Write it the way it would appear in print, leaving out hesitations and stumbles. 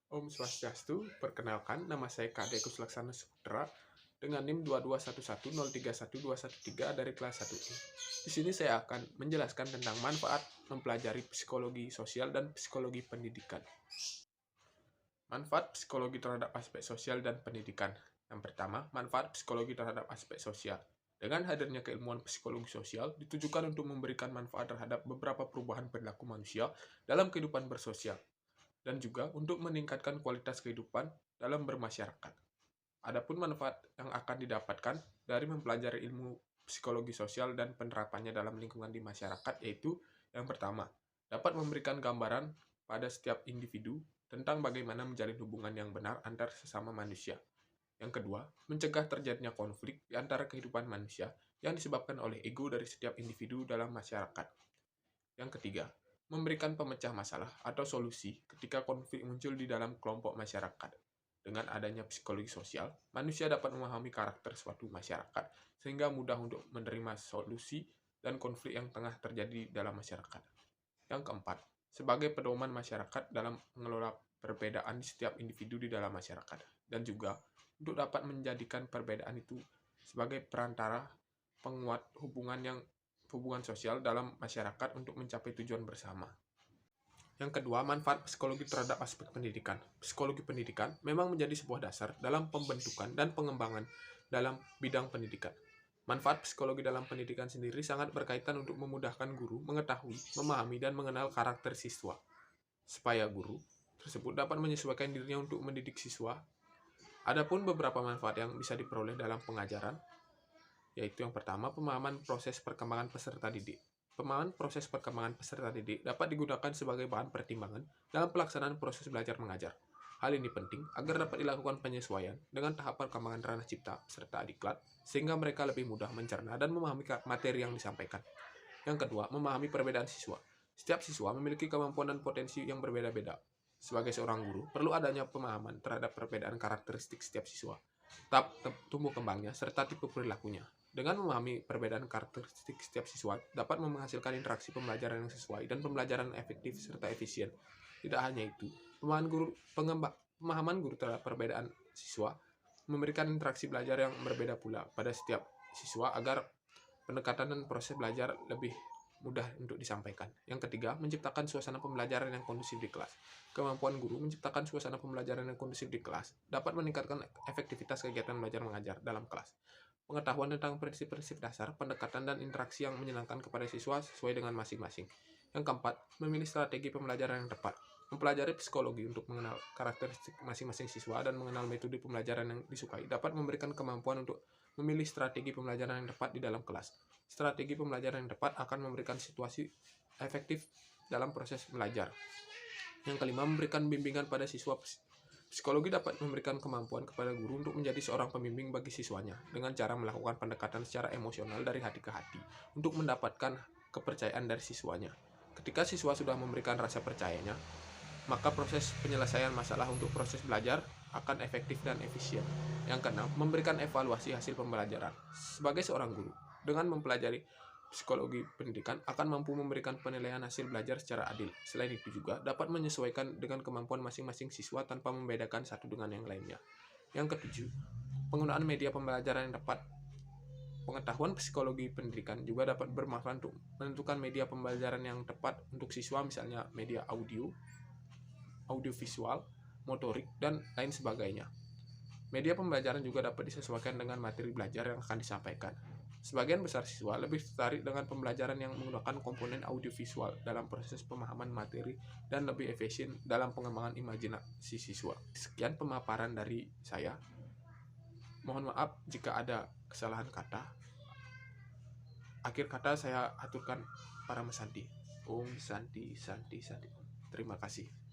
Om Swastiastu, perkenalkan nama saya Kak Dekus Laksana Saputra dengan NIM 22110311213 dari kelas 1I. Di sini saya akan menjelaskan tentang manfaat mempelajari psikologi sosial dan psikologi pendidikan. Manfaat psikologi terhadap aspek sosial dan pendidikan. Yang pertama, manfaat psikologi terhadap aspek sosial. Dengan hadirnya keilmuan psikologi sosial, ditujukan untuk memberikan manfaat terhadap beberapa perubahan perilaku manusia dalam kehidupan bersosial, dan juga untuk meningkatkan kualitas kehidupan dalam bermasyarakat. Adapun manfaat yang akan didapatkan dari mempelajari ilmu psikologi sosial dan penerapannya dalam lingkungan di masyarakat yaitu yang pertama, dapat memberikan gambaran pada setiap individu tentang bagaimana menjalin hubungan yang benar antar sesama manusia. Yang kedua, mencegah terjadinya konflik di antara kehidupan manusia yang disebabkan oleh ego dari setiap individu dalam masyarakat. Yang ketiga, memberikan pemecah masalah atau solusi ketika konflik muncul di dalam kelompok masyarakat. Dengan adanya psikologi sosial, manusia dapat memahami karakter suatu masyarakat sehingga mudah untuk menerima solusi dan konflik yang tengah terjadi dalam masyarakat. Yang keempat, sebagai pedoman masyarakat dalam mengelola perbedaan di setiap individu di dalam masyarakat, dan juga untuk dapat menjadikan perbedaan itu sebagai perantara penguat hubungan sosial dalam masyarakat untuk mencapai tujuan bersama. Yang kedua, manfaat psikologi terhadap aspek pendidikan. Psikologi pendidikan memang menjadi sebuah dasar dalam pembentukan dan pengembangan dalam bidang pendidikan. Manfaat psikologi dalam pendidikan sendiri sangat berkaitan untuk memudahkan guru mengetahui, memahami, dan mengenal karakter siswa, supaya guru tersebut dapat menyesuaikan dirinya untuk mendidik siswa. Adapun beberapa manfaat yang bisa diperoleh dalam pengajaran, yaitu yang pertama, pemahaman proses perkembangan peserta didik. Pemahaman proses perkembangan peserta didik dapat digunakan sebagai bahan pertimbangan dalam pelaksanaan proses belajar mengajar. Hal ini penting agar dapat dilakukan penyesuaian dengan tahap perkembangan ranah cipta peserta diklat, sehingga mereka lebih mudah mencerna dan memahami materi yang disampaikan. Yang kedua, memahami perbedaan siswa. Setiap siswa memiliki kemampuan dan potensi yang berbeda-beda. Sebagai seorang guru, perlu adanya pemahaman terhadap perbedaan karakteristik setiap siswa, tahap tumbuh kembangnya, serta tipe perilakunya. Dengan memahami perbedaan karakteristik setiap siswa, dapat menghasilkan interaksi pembelajaran yang sesuai dan pembelajaran efektif serta efisien. Tidak hanya itu, pemahaman guru terhadap perbedaan siswa memberikan interaksi belajar yang berbeda pula pada setiap siswa agar pendekatan dan proses belajar lebih mudah untuk disampaikan. Yang ketiga, menciptakan suasana pembelajaran yang kondusif di kelas. Kemampuan guru menciptakan suasana pembelajaran yang kondusif di kelas dapat meningkatkan efektivitas kegiatan belajar mengajar dalam kelas. Pengetahuan tentang prinsip-prinsip dasar, pendekatan, dan interaksi yang menyenangkan kepada siswa sesuai dengan masing-masing. Yang keempat, memilih strategi pembelajaran yang tepat. Mempelajari psikologi untuk mengenal karakteristik masing-masing siswa dan mengenal metode pembelajaran yang disukai dapat memberikan kemampuan untuk memilih strategi pembelajaran yang tepat di dalam kelas. Strategi pembelajaran yang tepat akan memberikan situasi efektif dalam proses belajar. Yang kelima, memberikan bimbingan pada siswa. Psikologi dapat memberikan kemampuan kepada guru untuk menjadi seorang pembimbing bagi siswanya dengan cara melakukan pendekatan secara emosional dari hati ke hati untuk mendapatkan kepercayaan dari siswanya. Ketika siswa sudah memberikan rasa percayanya, maka proses penyelesaian masalah untuk proses belajar akan efektif dan efisien. Yang keenam, memberikan evaluasi hasil pembelajaran. Sebagai seorang guru, dengan mempelajari psikologi pendidikan akan mampu memberikan penilaian hasil belajar secara adil. Selain itu juga dapat menyesuaikan dengan kemampuan masing-masing siswa tanpa membedakan satu dengan yang lainnya. Yang ketujuh, penggunaan media pembelajaran yang tepat. Pengetahuan psikologi pendidikan juga dapat bermanfaat untuk menentukan media pembelajaran yang tepat untuk siswa, misalnya media audiovisual, motorik, dan lain sebagainya. Media pembelajaran juga dapat disesuaikan dengan materi belajar yang akan disampaikan. Sebagian besar siswa lebih tertarik dengan pembelajaran yang menggunakan komponen audiovisual dalam proses pemahaman materi dan lebih efisien dalam pengembangan imajinasi siswa. Sekian pemaparan dari saya. Mohon maaf jika ada kesalahan kata. Akhir kata saya aturkan para mesanti. Om Santi Santi Santi. Terima kasih.